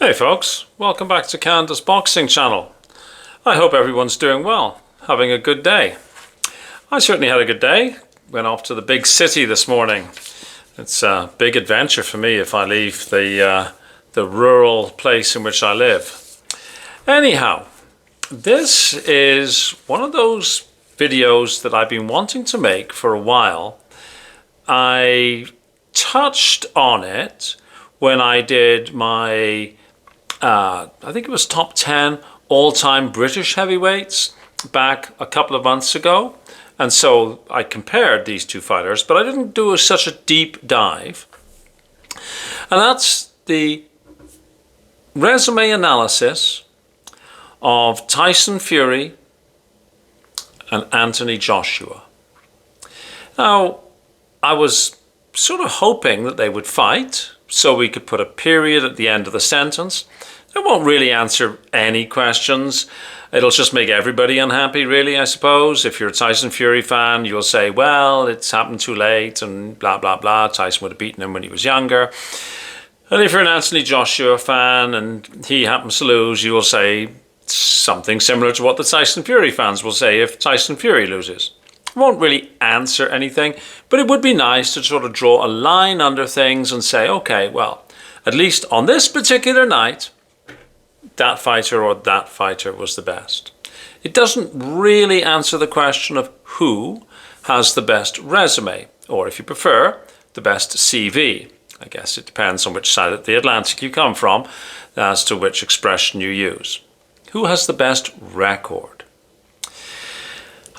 Hey folks, welcome back to Canada's Boxing Channel. I hope everyone's doing well, having a good day. I certainly had a good day. Went off to the big city this morning. It's a big adventure for me if I leave the rural place in which I live. Anyhow, this is one of those videos that I've been wanting to make for a while. I touched on it when I did my I think it was top 10 all-time British heavyweights back a couple of months ago. And so I compared these two fighters, but I didn't do such a deep dive. And that's the resume analysis of Tyson Fury and Anthony Joshua. Now, I was sort of hoping that they would fight so we could put a period at the end of the sentence. It won't really answer any questions. It'll just make everybody unhappy, really, I suppose. If you're a Tyson Fury fan, you'll say, well, it's happened too late and blah, blah, blah. Tyson would have beaten him when he was younger. And if you're an Anthony Joshua fan and he happens to lose, you will say something similar to what the Tyson Fury fans will say if Tyson Fury loses. It won't really answer anything, but it would be nice to sort of draw a line under things and say, okay, well, at least on this particular night, that fighter or that fighter was the best. It doesn't really answer the question of who has the best resume, or if you prefer, the best CV. I guess it depends on which side of the Atlantic you come from as to which expression you use. Who has the best record?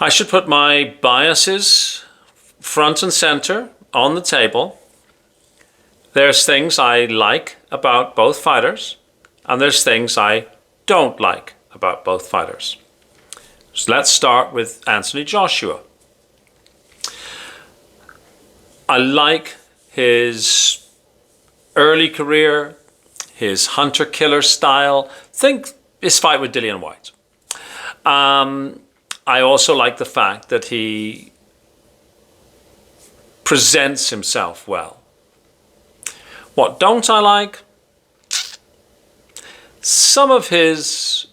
I should put my biases front and center on the table. There's things I like about both fighters, and there's things I don't like about both fighters. So let's start with Anthony Joshua. I like his early career, his hunter-killer style. Think his fight with Dillian Whyte. I also like the fact that he presents himself well. What don't I like? Some of his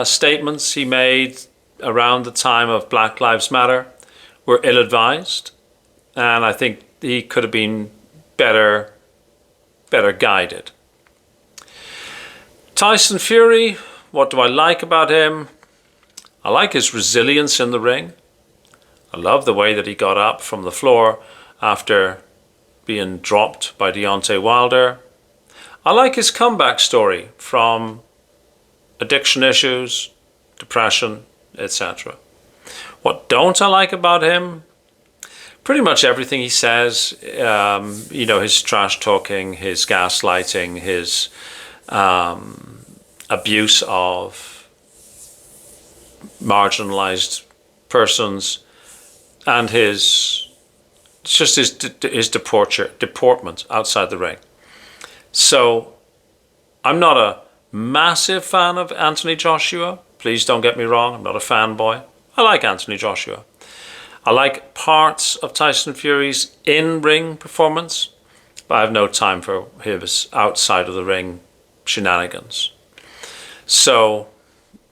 statements he made around the time of Black Lives Matter were ill-advised, and I think he could have been better guided. Tyson Fury, what do I like about him? I like his resilience in the ring. I love the way that he got up from the floor after being dropped by Deontay Wilder. I like his comeback story from addiction issues, depression, etc. What don't I like about him? Pretty much everything he says, his trash talking, his gaslighting, his abuse of marginalized persons, and his deportment outside the ring. So I'm not a massive fan of Anthony Joshua. Please don't get me wrong. I'm not a fanboy. I like Anthony Joshua. I like parts of Tyson Fury's in-ring performance, but I have no time for his outside of the ring shenanigans. So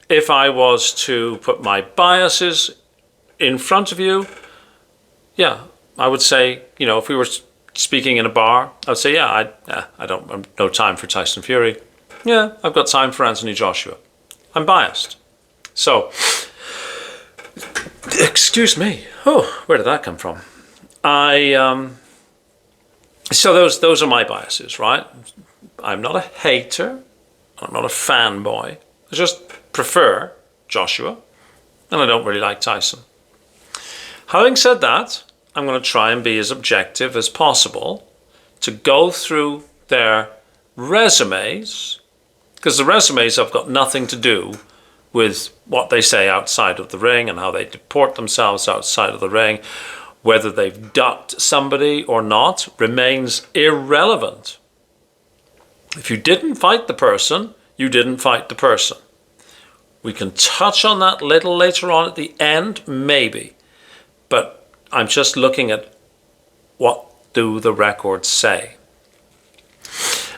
if I was to put my biases in front of you, yeah, I would say, if we were speaking in a bar, I'd say, I've no time for Tyson Fury. Yeah, I've got time for Anthony Joshua. I'm biased. So, excuse me. Oh, where did that come from? So those are my biases, right? I'm not a hater. I'm not a fanboy. I just prefer Joshua, and I don't really like Tyson. Having said that, I'm going to try and be as objective as possible to go through their resumes, because the resumes have got nothing to do with what they say outside of the ring and how they deport themselves outside of the ring. Whether they've ducked somebody or not remains irrelevant. If you didn't fight the person, you didn't fight the person. We can touch on that a little later on at the end, maybe. But I'm just looking at what do the records say.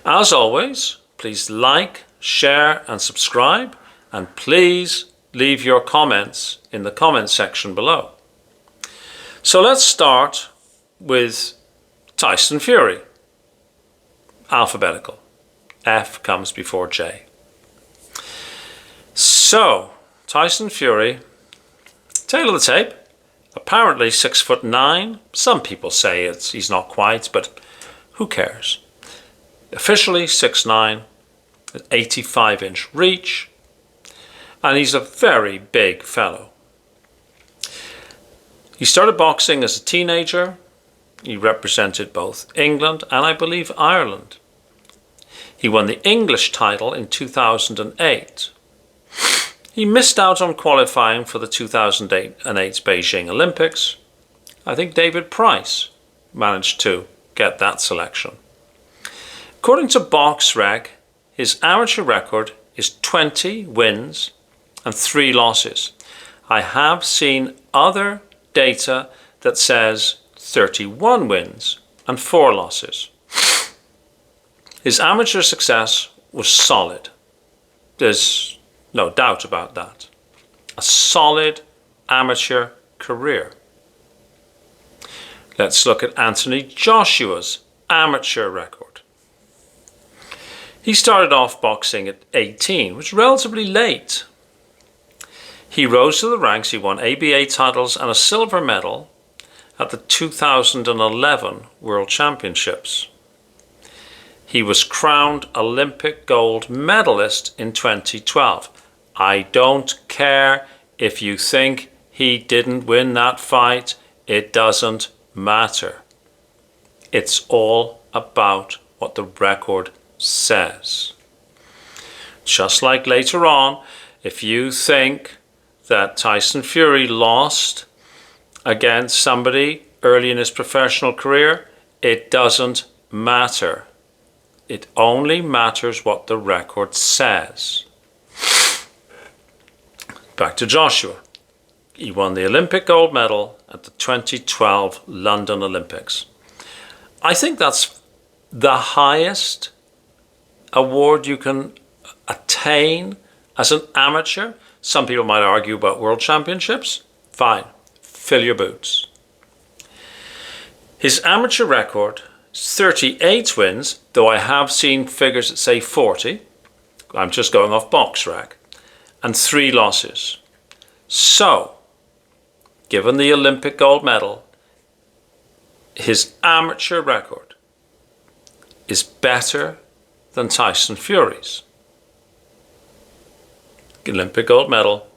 As always, please like, share and subscribe, and please leave your comments in the comment section below. So let's start with Tyson Fury. Alphabetical. F comes before J. So, Tyson Fury, tail of the tape, apparently 6'9". Some people say he's not quite, but who cares? Officially 6'9", an 85-inch reach, and he's a very big fellow. He started boxing as a teenager. He represented both England and I believe Ireland. He won the English title in 2008. He missed out on qualifying for the 2008 Beijing Olympics. I think David Price managed to get that selection. According to BoxRec, his amateur record is 20 wins and 3 losses. I have seen other data that says 31 wins and 4 losses. His amateur success was solid. There's no doubt about that. A solid amateur career. Let's look at Anthony Joshua's amateur record. He started off boxing at 18, which was relatively late. He rose to the ranks. He won ABA titles and a silver medal at the 2011 World Championships. He was crowned Olympic gold medalist in 2012. I don't care if you think he didn't win that fight. It doesn't matter. It's all about what the record says. Just like later on, if you think that Tyson Fury lost against somebody early in his professional career, it doesn't matter. It only matters what the record says. Back to Joshua. He won the Olympic gold medal at the 2012 London Olympics. I think that's the highest award you can attain as an amateur. Some people might argue about world championships. Fine, fill your boots. His amateur record is 38 wins, though I have seen figures that say 40. I'm just going off BoxRec. And 3 losses. So, given the Olympic gold medal, his amateur record is better than Tyson Fury's. The Olympic gold medal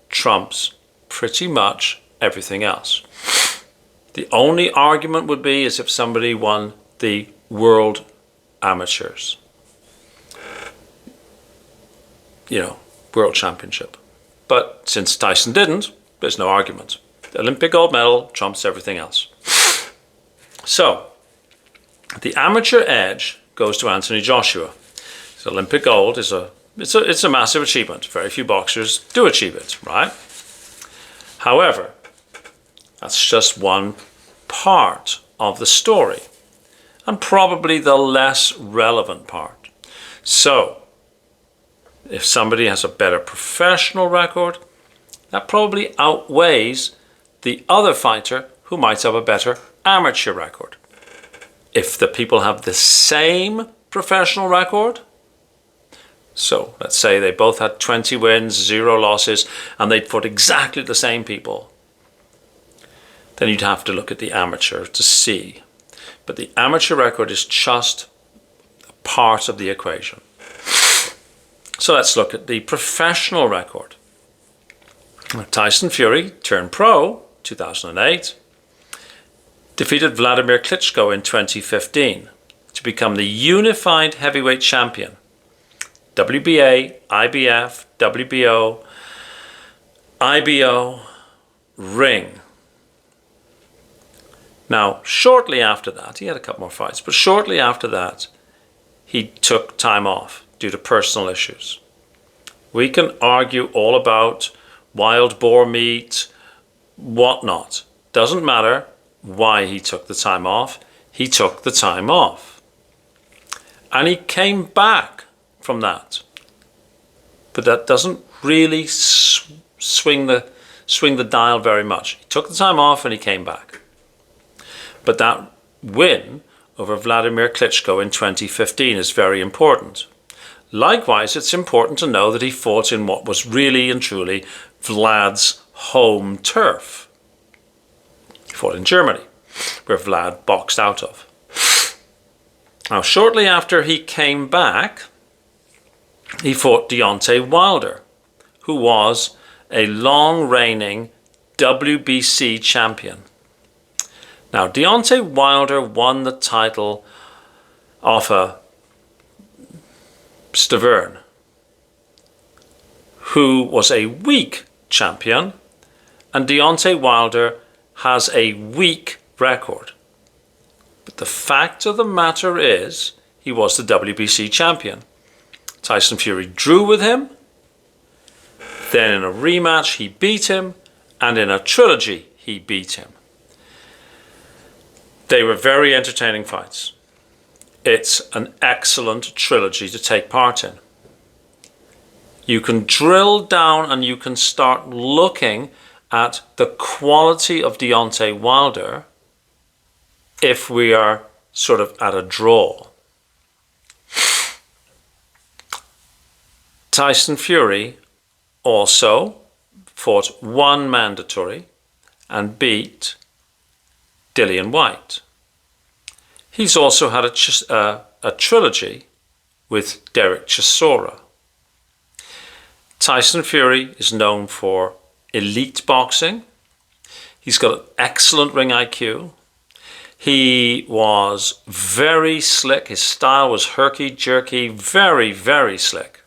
trumps pretty much everything else. The only argument would be is if somebody won the World Amateurs, World Championship. But since Tyson didn't, there's no argument. The Olympic gold medal trumps everything else. So, the amateur edge goes to Anthony Joshua. So Olympic gold is it's a massive achievement. Very few boxers do achieve it, right? However, that's just one part of the story, and probably the less relevant part. So, if somebody has a better professional record, that probably outweighs the other fighter who might have a better amateur record. If the people have the same professional record, so let's say they both had 20 wins, 0 losses, and they fought exactly the same people, then you'd have to look at the amateur to see. But the amateur record is just a part of the equation. So let's look at the professional record. Tyson Fury turned pro 2008, defeated Vladimir Klitschko in 2015 to become the unified heavyweight champion. WBA, IBF, WBO, IBO, ring. Now, shortly after that, he had a couple more fights, but shortly after that, he took time off due to personal issues. We can argue all about wild boar meat, whatnot. Doesn't matter why he took the time off. He took the time off. And he came back from that. But that doesn't really swing the dial very much. He took the time off and he came back. But that win over Vladimir Klitschko in 2015 is very important. Likewise, it's important to know that he fought in what was really and truly Vlad's home turf. He fought in Germany, where Vlad boxed out of. Now, shortly after he came back, he fought Deontay Wilder, who was a long-reigning WBC champion. Now, Deontay Wilder won the title off a Stavern, who was a weak champion, and Deontay Wilder has a weak record. But the fact of the matter is, he was the WBC champion. Tyson Fury drew with him, then in a rematch he beat him, and in a trilogy he beat him. They were very entertaining fights. It's an excellent trilogy to take part in. You can drill down and you can start looking at the quality of Deontay Wilder if we are sort of at a draw. Tyson Fury also fought one mandatory and beat Dillian Whyte. He's also had a trilogy with Derek Chisora. Tyson Fury is known for elite boxing. He's got an excellent ring IQ. He was very slick. His style was herky-jerky, very, very slick.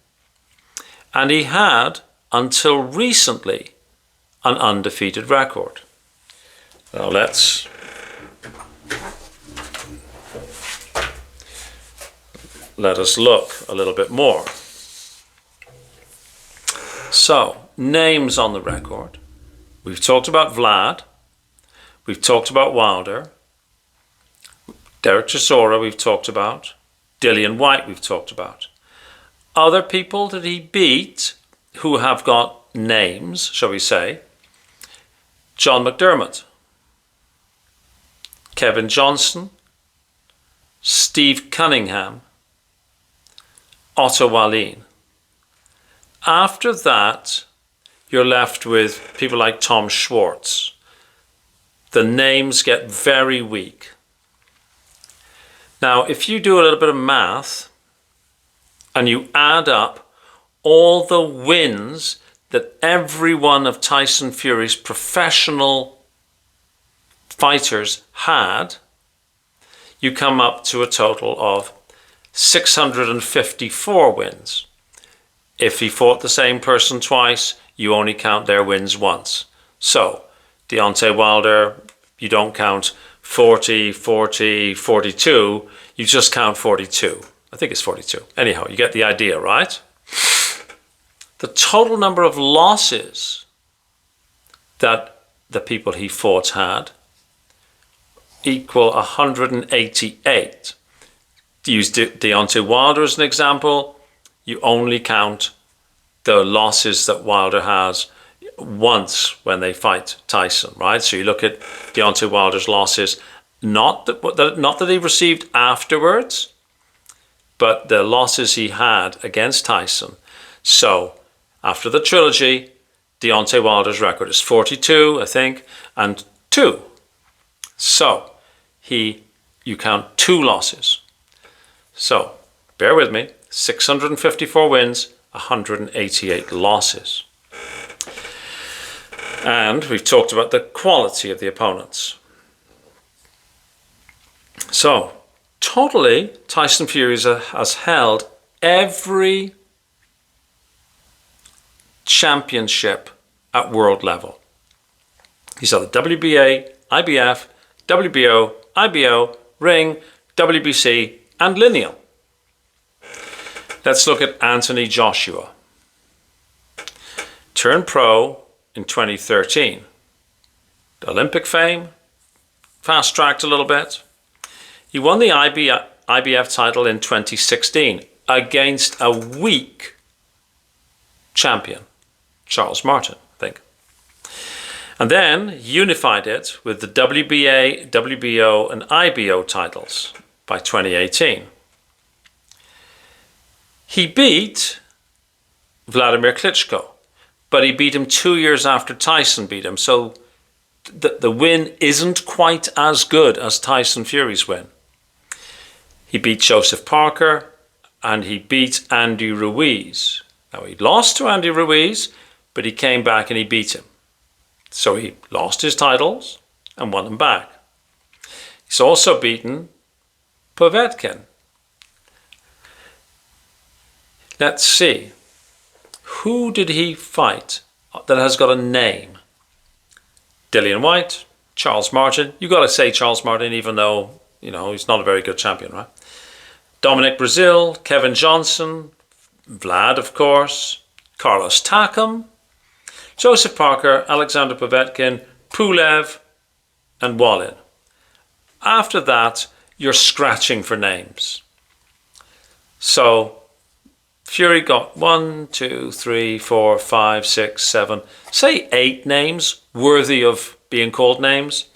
And he had, until recently, an undefeated record. Now let us look a little bit more. So, names on the record. We've talked about Vlad. We've talked about Wilder. Derek Chisora we've talked about. Dillian Whyte we've talked about. Other people that he beat who have got names, shall we say. John McDermott. Kevin Johnson. Steve Cunningham. Otto Wallin. After that, you're left with people like Tom Schwartz. The names get very weak. Now, if you do a little bit of math and you add up all the wins that every one of Tyson Fury's professional fighters had, you come up to a total of 654 wins. If he fought the same person twice, you only count their wins once. So, Deontay Wilder, you don't count 40, 40, 42, you just count 42. I think it's 42. Anyhow, you get the idea, right? The total number of losses that the people he fought had equal 188. To use Deontay Wilder as an example, you only count the losses that Wilder has once when they fight Tyson, right? So you look at Deontay Wilder's losses, not that he received afterwards, but the losses he had against Tyson. So after the trilogy, Deontay Wilder's record is 42, I think, and 2. So you count 2 losses. So bear with me, 654 wins, 188 losses. And we've talked about the quality of the opponents. So, totally, Tyson Fury has held every championship at world level. He's held the WBA, IBF, WBO, IBO, Ring, WBC, and Lineal. Let's look at Anthony Joshua. Turned pro in 2013. Olympic fame, fast-tracked a little bit. He won the IBF title in 2016, against a weak champion, Charles Martin, I think. And then unified it with the WBA, WBO, and IBO titles by 2018. He beat Vladimir Klitschko, but he beat him 2 years after Tyson beat him. So the win isn't quite as good as Tyson Fury's win. He beat Joseph Parker and he beat Andy Ruiz. Now he lost to Andy Ruiz, but he came back and he beat him. So he lost his titles and won them back. He's also beaten Povetkin. Let's see. Who did he fight that has got a name? Dillian Whyte, Charles Martin. You've got to say Charles Martin, even though, he's not a very good champion, right? Dominic Brazil, Kevin Johnson, Vlad, of course, Carlos Takam, Joseph Parker, Alexander Povetkin, Pulev, and Wallin. After that, you're scratching for names. So Fury got 1, 2, 3, 4, 5, 6, 7, say 8 names worthy of being called names.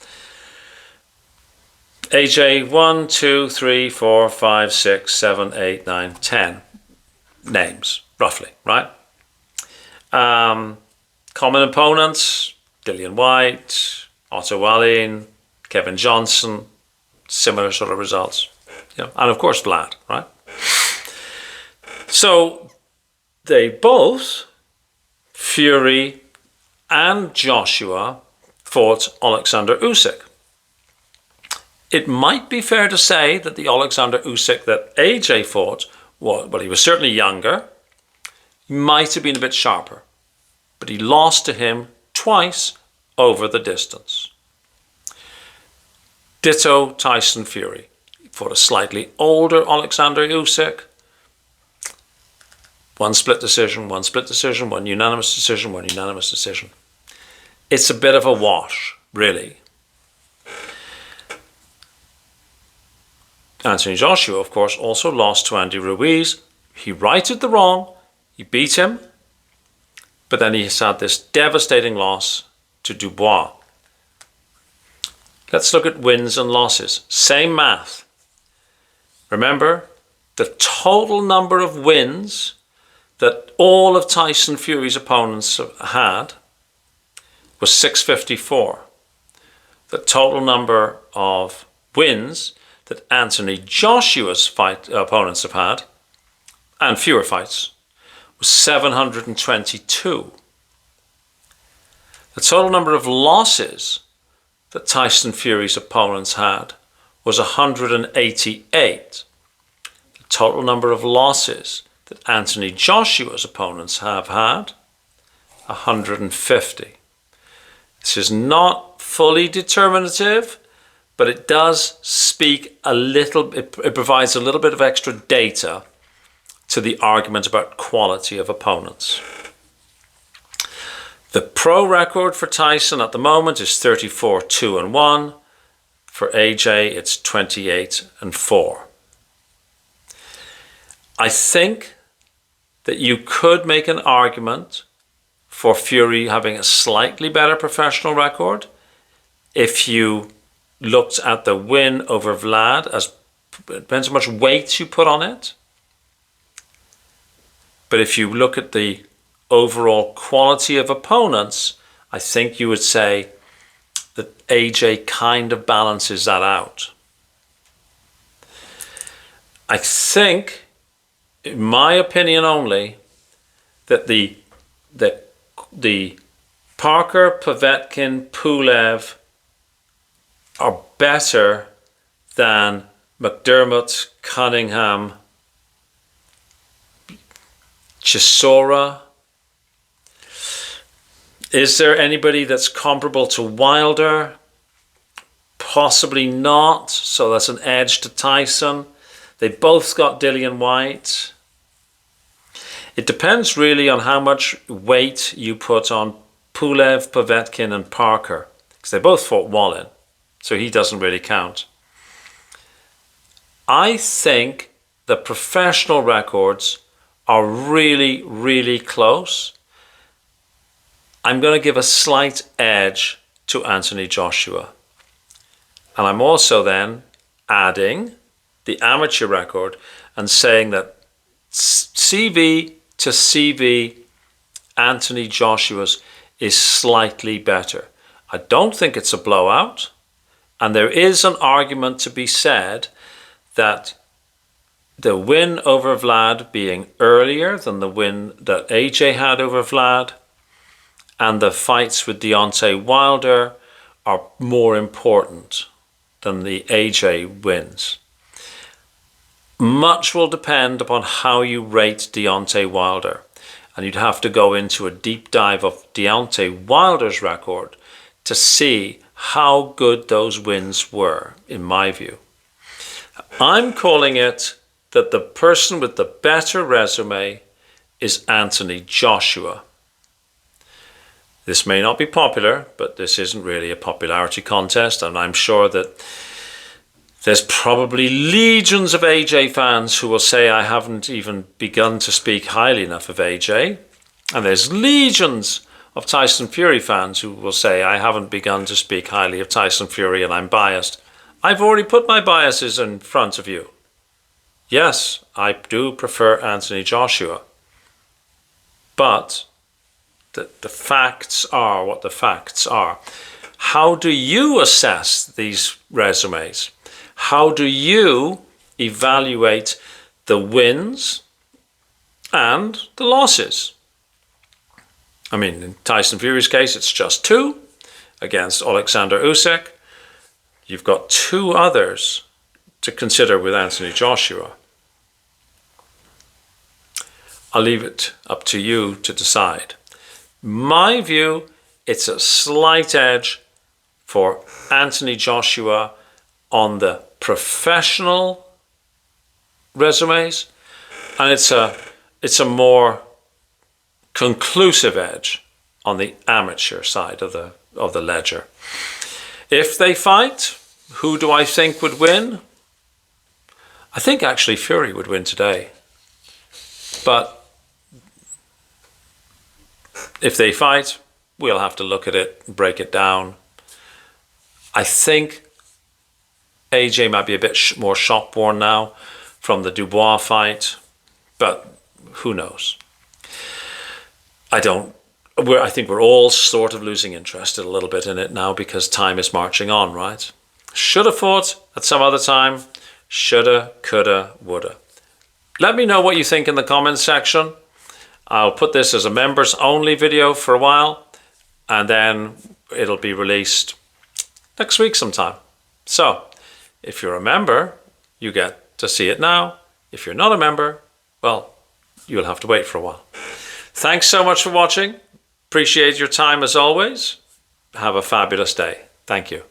AJ, 1, 2, 3, 4, 5, 6, 7, 8, 9, 10 names, roughly, right? Common opponents, Dillian Whyte, Otto Wallin, Kevin Johnson, similar sort of results. And of course Vlad, right? So they both, Fury and Joshua, fought Alexander Usyk. It might be fair to say that the Alexander Usyk that AJ fought, well, he was certainly younger, he might have been a bit sharper, but he lost to him twice over the distance. Ditto Tyson Fury. He fought a slightly older Alexander Usyk. One split decision, one unanimous decision, one unanimous decision. It's a bit of a wash, really. Anthony Joshua, of course, also lost to Andy Ruiz. He righted the wrong, he beat him, but then he's had this devastating loss to Dubois. Let's look at wins and losses. Same math. Remember, the total number of wins that all of Tyson Fury's opponents had was 654. The total number of wins that Anthony Joshua's opponents have had, and fewer fights, was 722. The total number of losses that Tyson Fury's opponents had was 188. The total number of losses that Anthony Joshua's opponents have had, 150. This is not fully determinative, but it does speak a little, it provides a little bit of extra data to the argument about quality of opponents. The pro record for Tyson at the moment is 34-2-1. For AJ, it's 28-4. I think that you could make an argument for Fury having a slightly better professional record if you looked at the win over Vlad, as it depends how much weight you put on it. But if you look at the overall quality of opponents, I think you would say that AJ kind of balances that out. I think, in my opinion only, that the Parker, Povetkin, Pulev are better than McDermott, Cunningham, Chisora. Is there anybody that's comparable to Wilder? Possibly not, so that's an edge to Tyson. They both got Dillian Whyte. It depends really on how much weight you put on Pulev, Povetkin and Parker, because they both fought Wallin, so he doesn't really count. I think the professional records are really, really close, I'm going to give a slight edge to Anthony Joshua. And I'm also then adding the amateur record and saying that CV to CV, Anthony Joshua's is slightly better. I don't think it's a blowout. And there is an argument to be said that the win over Vlad being earlier than the win that AJ had over Vlad and the fights with Deontay Wilder are more important than the AJ wins. Much will depend upon how you rate Deontay Wilder. And you'd have to go into a deep dive of Deontay Wilder's record to see how good those wins were, in my view. I'm calling it that the person with the better resume is Anthony Joshua. This may not be popular, but this isn't really a popularity contest, and I'm sure that there's probably legions of AJ fans who will say I haven't even begun to speak highly enough of AJ, and there's legions of Tyson Fury fans who will say I haven't begun to speak highly of Tyson Fury and I'm biased. I've already put my biases in front of you. Yes, I do prefer Anthony Joshua. But the facts are what the facts are. How do you assess these resumes? How do you evaluate the wins and the losses? I mean, in Tyson Fury's case, it's just 2 against Alexander Usyk. You've got 2 others to consider with Anthony Joshua. I'll leave it up to you to decide. My view, it's a slight edge for Anthony Joshua on the professional resumes, and it's a more conclusive edge on the amateur side of the ledger. If they fight, who do I think would win? I think actually Fury would win today. But if they fight, we'll have to look at it and break it down. I think AJ might be a bit more shock-worn now from the Dubois fight, but who knows? I think we're all sort of losing interest a little bit in it now because time is marching on, right? Should have fought at some other time. Shoulda, coulda, woulda. Let me know what you think in the comments section. I'll put this as a members only video for a while, and then it'll be released next week sometime. So if you're a member, you get to see it now. If you're not a member, well, you'll have to wait for a while. Thanks so much for watching. Appreciate your time as always. Have a fabulous day. Thank you.